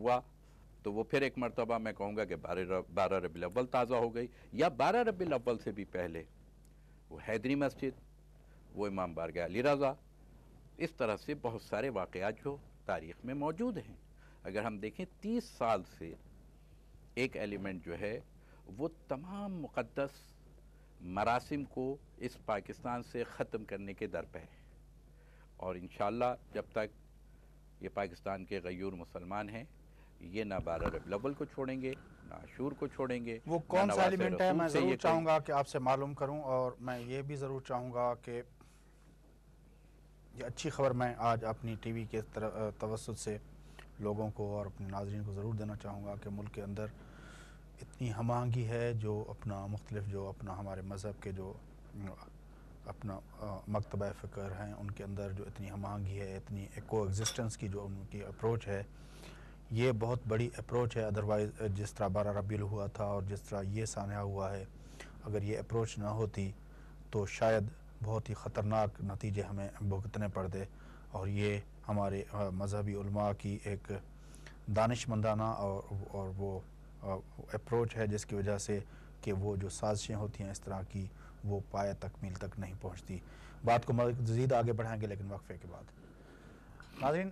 ہوا تو وہ پھر ایک مرتبہ میں کہوں گا کہ 12 ربیع الاول تازہ ہو گئی، یا 12 ربیع الاول سے بھی پہلے وہ حیدری مسجد، وہ امام بارگاہ علی رضا، اس طرح سے بہت سارے واقعات جو تاریخ میں موجود ہیں۔ اگر ہم دیکھیں 30 سال سے ایک ایلیمنٹ جو ہے وہ تمام مقدس مراسم کو اس پاکستان سے ختم کرنے کے در پہ ہے، اور انشاءاللہ جب تک یہ پاکستان کے غیور مسلمان ہیں یہ نہ 12 ربیع الاول کو چھوڑیں گے، نہ عاشور کو چھوڑیں گے، وہ نہ کون سا نواز ایلیمنٹ ہے؟ رسول میں سے ضرور یہ چاہوں گا کہ آپ سے معلوم کروں، اور میں یہ بھی ضرور چاہوں گا کہ یہ اچھی خبر میں آج اپنی ٹی وی کے توسط سے لوگوں کو اور اپنے ناظرین کو ضرور دینا چاہوں گا کہ ملک کے اندر اتنی ہم آہنگی ہے، جو اپنا مختلف جو اپنا ہمارے مذہب کے جو اپنا مکتبہ فکر ہیں ان کے اندر جو اتنی ہم آہنگی ہے، اتنی ایکو ایگزسٹنس کی جو ان کی اپروچ ہے، یہ بہت بڑی اپروچ ہے۔ ادروائز جس طرح 12 ربیع الاول ہوا تھا اور جس طرح یہ سانحہ ہوا ہے، اگر یہ اپروچ نہ ہوتی تو شاید بہت ہی خطرناک نتیجے ہمیں بھگتنے پڑتے، اور یہ ہمارے مذہبی علماء کی ایک دانش مندانہ اور وہ اپروچ ہے جس کی وجہ سے کہ وہ جو سازشیں ہوتی ہیں اس طرح کی وہ پایہ تکمیل تک نہیں پہنچتی۔ بات کو مزید آگے بڑھائیں گے لیکن وقفے کے بعد۔ ناظرین،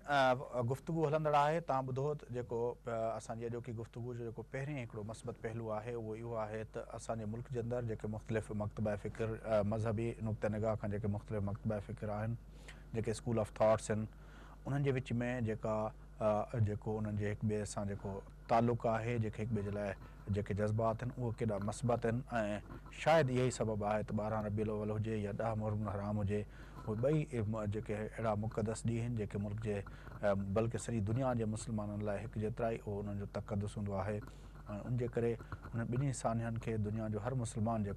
گفتگو ہلندڑ ہے تاں بدھو جو اساں جو کہ گفتگو جو پہریں ایکڑو مثبت پہلو ہے وہ یہ ہے تو اسانے ملک کے اندر جو مختلف مکتبہ فکر مذہبی نقطہ نگاہ کا جو مختلف مکتبہ فکر ہیں، جو اسکول آف تھاٹس ہیں، انہن کے وچ میں انہن کے ایک بے سان جو تعلق ہے، جو ایک بے جلائے جو جذبات ہیں وہ کیڑا مثبت ہیں، شاید یہی سبب ہے تو 12 ربیع الاول ہوجے یا 10 محرم الحرام ہوجے، وہ بئی جو اڑا مقدس ڈی ہیں جو ملک کے بلکہ ساری دنیا کے مسلمانوں لائے ایک جترا ہی وہ انہوں جو تقدس ہوں ہے، ان کے کرے ان بنی سانحن کے دنیا جو ہر مسلمان جو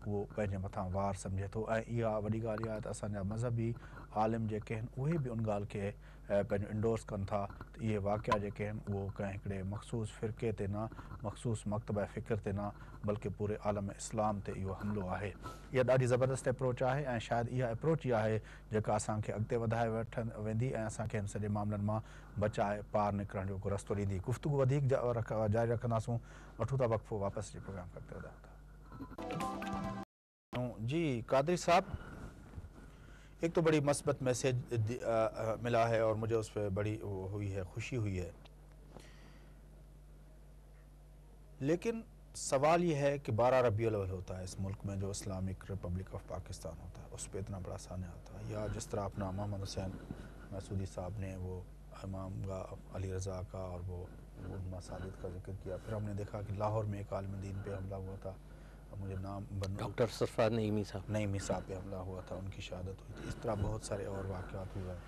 وہ پنجے متھاں وار سمجھے تو، یہ وڈی گال ہے تو اساں مذہبی عالم جو ہیں وہ بھی ان گال کے انڈورس کن تھا تو یہ واقعہ جو ہیں وہ کہیں مخصوص فرقے تے نہ، مخصوص مکتبہ فکر تے نہ، بلکہ پورے عالم اسلام تے یہ حملو ہے۔ یہ ڈاڈی زبردست اپروچ ہے، شاید یہ اپروچ یہ ہے جو اساں کے اگتے ودھائے ویندی، اساں کے سارے معاملن میں بچائے پار نکلن جو رستو ڈیندی۔ گفتگو ودیک جاری رکھنداسوں، وٹھو تا وقفو، واپس جی پروگرام کرتے ودا۔ جی قادری صاحب، ایک تو بڑی مثبت میسیج ملا ہے اور مجھے اس پہ بڑی ہوئی ہے، خوشی ہوئی ہے، لیکن سوال یہ ہے کہ 12 ربیع الاول ہوتا ہے اس ملک میں جو اسلامک ریپبلک آف پاکستان ہوتا ہے، اس پہ اتنا بڑا سانحہ ہوتا ہے، یا جس طرح اپنا محمد حسین مسعودی صاحب نے وہ امام علی رضا کا اور وہ علماء صادق کا ذکر کیا، پھر ہم نے دیکھا کہ لاہور میں ایک عالم دین پہ حملہ ہوا تھا، مجھے نام ڈاکٹر سرفراز نعیمی صاحب پہ حملہ ہوا تھا، ان کی شہادت ہوئی تھی، اس طرح بہت سارے اور واقعات ہوئے ہیں۔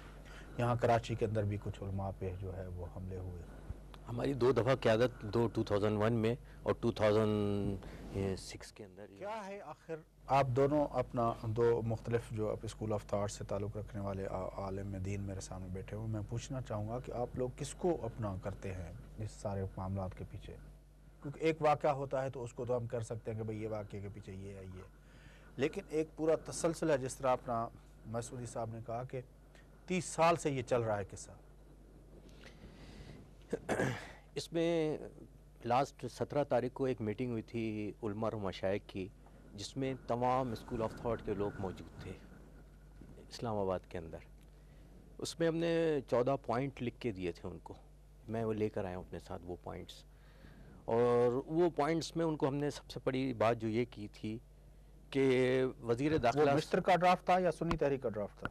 یہاں کراچی کے اندر بھی کچھ علماء پہ جو ہے وہ حملے ہوئے۔ ہماری 2 دفعہ قیادت، 2001 میں اور 2006 کے اندر۔ کیا ہے آخر آپ دونوں اپنا دو مختلف جو اسکول آف تھاٹ سے تعلق رکھنے والے عالم دین میرے سامنے بیٹھے ہوئے، میں پوچھنا چاہوں گا کہ آپ لوگ کس کو اپنا کرتے ہیں اس سارے معاملات کے پیچھے؟ کیونکہ ایک واقعہ ہوتا ہے تو اس کو تو ہم کر سکتے ہیں کہ بھئی یہ واقعے کے پیچھے یہ ہے یہ، لیکن ایک پورا تسلسل ہے، جس طرح اپنا مسعودی صاحب نے کہا کہ 30 سال سے یہ چل رہا ہے قصہ۔ اس میں لاسٹ 17 تاریخ کو ایک میٹنگ ہوئی تھی علماء اور مشائخ کی، جس میں تمام اسکول آف تھاٹ کے لوگ موجود تھے اسلام آباد کے اندر۔ اس میں ہم نے 14 پوائنٹ لکھ کے دیے تھے ان کو، میں وہ لے کر آیا ہوں اپنے ساتھ وہ پوائنٹس، اور وہ پوائنٹس میں ان کو ہم نے سب سے بڑی بات جو یہ کی تھی کہ وزیر داخلہ، وہ مصر کا ڈرافٹ تھا یا سنی تحریک کا ڈرافٹ تھا؟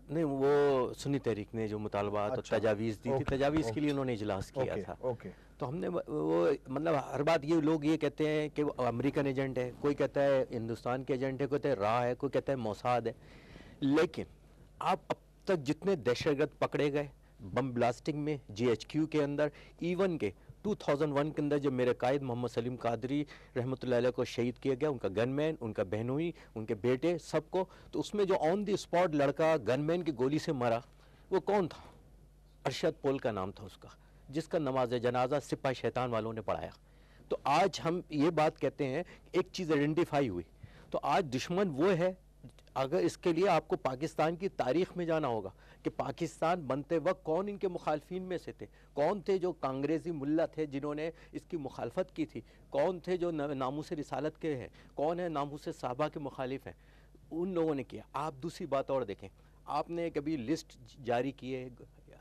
نہیں، وہ سنی تحریک نے جو مطالبات اور تجاویز دی تھی، تجاویز کے لیے انہوں نے اجلاس کیا تھا، تو ہم نے وہ مطلب ہر بات یہ لوگ یہ کہتے ہیں کہ وہ امریکن ایجنٹ ہے، کوئی کہتا ہے ہندوستان کے ایجنٹ ہے، کوئی کہتا ہے راہ ہے، کوئی کہتا ہے موساد ہے، لیکن آپ اب تک جتنے دہشت گرد پکڑے گئے بم بلاسٹنگ میں GHQ کے اندر، ایون کے 2001 کے اندر جب میرے قائد محمد سلیم قادری رحمۃ اللہ علیہ کو شہید کیا گیا، ان کا گن مین، ان کا بہنوئی، ان کے بیٹے، سب کو، تو اس میں جو آن دی اسپاٹ لڑکا گن مین کی گولی سے مرا وہ کون تھا؟ ارشد پول کا نام تھا اس کا، جس کا نماز جنازہ سپاہی شیطان والوں نے پڑھایا۔ تو آج ہم یہ بات کہتے ہیں، ایک چیز آئیڈینٹیفائی ہوئی، تو آج دشمن وہ ہے اگر اس کے لیے آپ کو پاکستان کی تاریخ میں جانا ہوگا کہ پاکستان بنتے وقت کون ان کے مخالفین میں سے تھے، کون تھے جو کانگریسی ملا تھے جنہوں نے اس کی مخالفت کی تھی، کون تھے جو ناموس رسالت کے ہیں، کون ہے ناموس صحابہ کے مخالف ہیں، ان لوگوں نے کیا۔ آپ دوسری بات اور دیکھیں، آپ نے کبھی لسٹ جاری کی ہے؟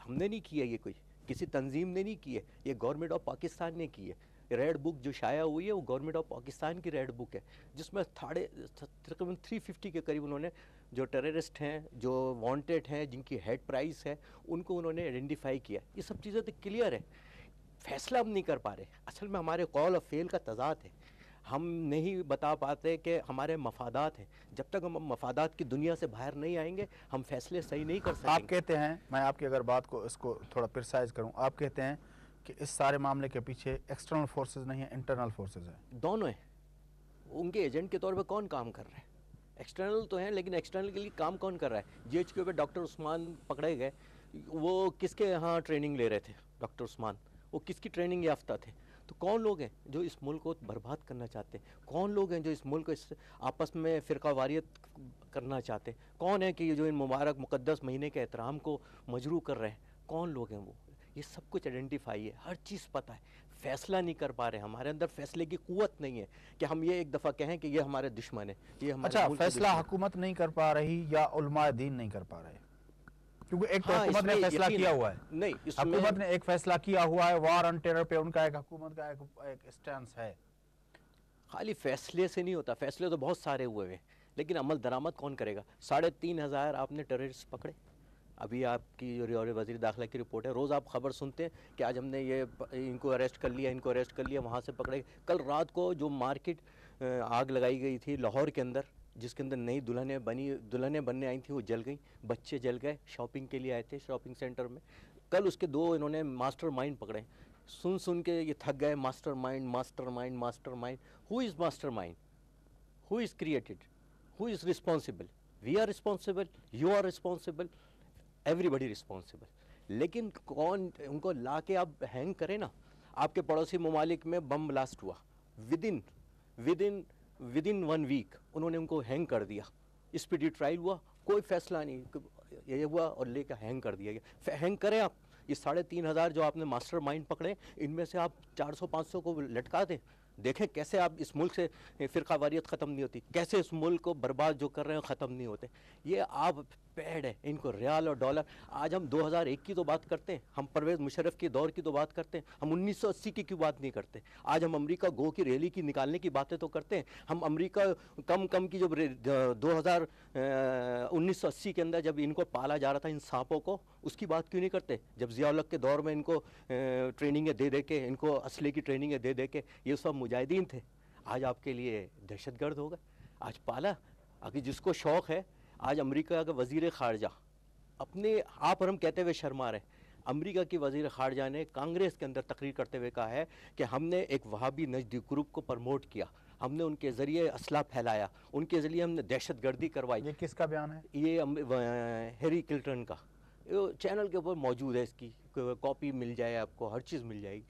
ہم نے نہیں کی ہے، یہ کوئی کسی تنظیم نے نہیں کی ہے، یہ گورنمنٹ آف پاکستان نے کی ہے۔ ریڈ بک جو شائع ہوئی ہے وہ گورنمنٹ آف پاکستان کی ریڈ بک ہے، جس میں تقریباً 350 کے قریب انہوں نے جو ٹیررسٹ ہیں، جو وانٹیڈ ہیں، جن کی ہیڈ پرائز ہے، ان کو انہوں نے آئیڈینٹیفائی کیا۔ یہ سب چیزیں تو کلیئر ہے، فیصلہ ہم نہیں کر پا رہے۔ اصل میں ہمارے قول اور فعل کا تضاد ہے، ہم نہیں بتا پاتے کہ ہمارے مفادات ہیں۔ جب تک ہم مفادات کی دنیا سے باہر نہیں آئیں گے ہم فیصلے صحیح نہیں کر سکیں گے۔ آپ کہتے ہیں، میں آپ کی اگر بات کو اس کو تھوڑا پرسائز کروں، آپ کہتے ہیں کہ اس سارے معاملے کے پیچھے ایکسٹرنل فورسز نہیں ہیں، انٹرنل فورسز ہیں۔ دونوں ہیں، ان کے ایجنٹ کے طور پہ کون کام کر رہا ہے؟ ایکسٹرنل تو ہیں، لیکن ایکسٹرنل کے لیے کام کون کر رہا ہے؟ جی ایچ کیو پہ ڈاکٹر عثمان پکڑے گئے، وہ کس کے یہاں ٹریننگ لے رہے تھے؟ ڈاکٹر عثمان وہ کس کی ٹریننگ یافتہ تھے؟ تو کون لوگ ہیں جو اس ملک کو برباد کرنا چاہتے ہیں؟ کون لوگ ہیں جو اس ملک کو آپس میں فرقہ واریت کرنا چاہتے ہیں؟ کون ہے کہ جو ان مبارک مقدس مہینے کے احترام کو مجروح کر رہے ہیں؟ کون لوگ ہیں وہ؟ یہ سب کچھ آئیڈینٹیفائی ہے، ہر چیز پتہ ہے، فیصلہ نہیں کر پا رہے، ہمارے اندر فیصلے کی قوت نہیں ہے کہ ہم یہ ایک دفعہ کہیں کہ یہ ہمارے دشمن ہے، یہ ہمارے اچھا، ملک کے فیصلہ دشمن ہے۔ حکومت نہیں کر پا رہی یا علماء دین نہیں کر پا رہے؟ کیونکہ ایک تو ہاں، حکومت اس نے میں فیصلہ یقین کیا ہوا ہے، نہیں، اس میں حکومت نے ایک فیصلہ کیا ہوا ہے، وار آن ٹیرر پہ ان کا ایک حکومت کا ایک اسٹینس ہے۔ خالی فیصلے سے نہیں ہوتا، فیصلے تو بہت سارے ہوئے ہیں، لیکن عمل درآمد کون کرے گا؟ 3,500 آپ نے ٹیررسٹ پکڑے، ابھی آپ کی جو وزیر داخلہ کی رپورٹ ہے، روز آپ خبر سنتے ہیں کہ آج ہم نے یہ ان کو اریسٹ کر لیا، ان کو اریسٹ کر لیا، وہاں سے پکڑے۔ کل رات کو جو مارکیٹ آگ لگائی گئی تھی لاہور کے اندر، جس کے اندر نئی دلہنیں بننے آئی تھیں، وہ جل گئیں، بچے جل گئے، شاپنگ کے لیے آئے تھے شاپنگ سینٹر میں۔ کل اس کے 2 انہوں نے ماسٹر مائنڈ پکڑے، سن کے یہ تھک گئے، master mind master mind master mind. Who is master mind? Who is created? Who is responsible? We are responsible, you are responsible, everybody responsible. لیکن کون ان کو لا کے اب ہینگ کرے نا؟ آپ کے پڑوسی ممالک میں بم بلاسٹ ہوا، ودن 1 ویک انہوں نے ان کو ہینگ کر دیا، اسپیڈی ٹرائل ہوا، کوئی فیصلہ نہیں، یہ ہوا اور لے کے ہینگ کر دیا گیا۔ ہینگ کریں آپ، یہ 3,500 جو آپ نے ماسٹر مائنڈ پکڑے، ان میں سے آپ 400-500 کو لٹکا دیں، دیکھیں کیسے آپ اس ملک سے فرقہ واریت ختم نہیں ہوتی، کیسے اس ملک کو برباد جو کر رہے ہیں ختم نہیں ہوتے۔ یہ آپ پیڑ ہے، ان کو ریال اور ڈالر۔ آج ہم 2001 کی تو بات کرتے ہیں، ہم پرویز مشرف کے دور کی تو بات کرتے ہیں، ہم 1980 کی کیوں بات نہیں کرتے؟ آج ہم امریکہ گو کی ریلی کی نکالنے کی باتیں تو کرتے ہیں، ہم امریکہ کم کی جو 1980 کے اندر جب ان کو پالا جا رہا تھا ان سانپوں کو، اس کی بات کیوں نہیں کرتے؟ جب ضیاء الحق کے دور میں ان کو ٹریننگیں دے کے، ان کو اسلحے کی ٹریننگیں دے کے یہ سب مجاہدین تھے، آج آپ کے لیے دہشت گرد ہو گئے۔ آج پالا، اگر جس کو شوق ہے، آج امریکہ کا وزیر خارجہ اپنے آپ اور ہم کہتے ہوئے شرما رہے ہیں، امریکہ کی وزیر خارجہ نے کانگریس کے اندر تقریر کرتے ہوئے کہا ہے کہ ہم نے ایک وہابی نجدی گروپ کو پرموٹ کیا، ہم نے ان کے ذریعے اسلحہ پھیلایا، ان کے ذریعے ہم نے دہشت گردی کروائی۔ یہ کس کا بیان ہے؟ یہ ہیری کلٹن کا، چینل کے اوپر موجود ہے، اس کی کاپی مل جائے آپ کو، ہر چیز مل جائے گی۔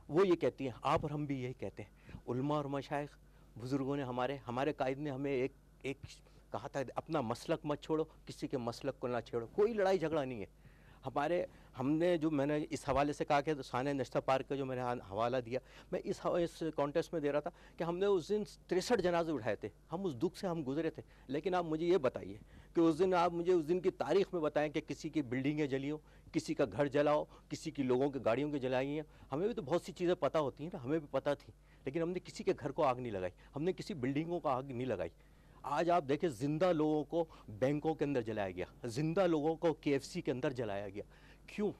وہ یہ کہتی ہیں، آپ اور ہم بھی یہی کہتے ہیں، علماء اور مشائخ بزرگوں نے ہمارے قائد نے ہمیں ایک کہا تھا، اپنا مسلک مت چھوڑو، کسی کے مسلک کو نہ چھوڑو۔ کوئی لڑائی جھگڑا نہیں ہے ہم نے جو میں نے اس حوالے سے کہا کہ سانحہ نشتہ پارک کا جو میں نے حوالہ دیا، میں اس کانٹیسٹ میں دے رہا تھا کہ ہم نے اس دن 63 جنازے اٹھائے تھے، ہم اس دکھ سے ہم گزرے تھے، لیکن آپ مجھے یہ بتائیے کہ آپ مجھے اس دن کی تاریخ میں بتائیں کہ کسی کی بلڈنگیں جلی ہوں، کسی کا گھر جلاؤ، کسی کی لوگوں کی گاڑیوں کی جلائی ہیں۔ ہمیں بھی تو بہت سی چیزیں پتہ ہوتی ہیں نا، ہمیں بھی پتہ تھی، لیکن ہم نے کسی کے گھر کو آگ نہیں لگائی، ہم نے کسی بلڈنگوں کو آگ نہیں لگائی۔ آج آپ دیکھیں، زندہ لوگوں کو بینکوں کے اندر جلایا گیا، زندہ لوگوں کو KFC کے اندر جلایا گیا۔ کیوں؟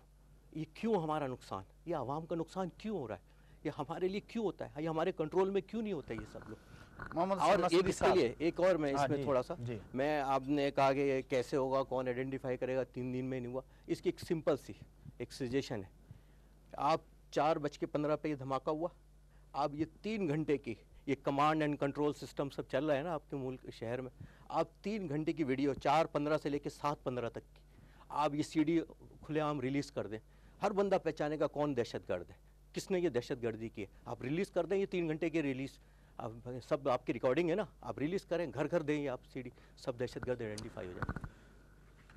یہ کیوں ہمارا نقصان؟ یہ عوام کا نقصان کیوں ہو رہا ہے؟ یہ ہمارے لیے کیوں ہوتا ہے؟ یہ ہمارے کنٹرول میں کیوں نہیں ہوتا یہ سب لوگ؟ اور اس کے لیے ایک اور میں اس میں تھوڑا سا میں آپ نے کہا کہ یہ کیسے ہوگا، کون آئیڈینٹیفائی کرے گا، 3 دن میں نہیں ہوا۔ اس کی ایک سمپل سی ایک سجیشن ہے، آپ 4:15 پہ یہ دھماکہ ہوا، آپ یہ 3 گھنٹے کی یہ کمانڈ اینڈ کنٹرول سسٹم سب چل رہا ہے نا آپ کے ملک شہر میں، آپ 3 گھنٹے کی ویڈیو 4:15 سے لے کے 7:15 تک کی آپ یہ CD کھلے عام ریلیز کر دیں، ہر بندہ پہچانے کا کون دہشت گرد ہے، کس نے یہ دہشت گردی کی ہے، آپ ریلیز کر دیں یہ 3 گھنٹے کی ریلیز، آپ سب آپ کی ریکارڈنگ ہے نا, آپ ریلیز کریں, گھر گھر دیں آپ CD, سب دہشت گرد آئیڈینٹیفائی ہو جائیں.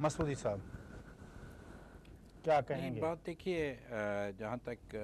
مسعودی صاحب کیا کہیں گے؟ بات دیکھیے, جہاں تک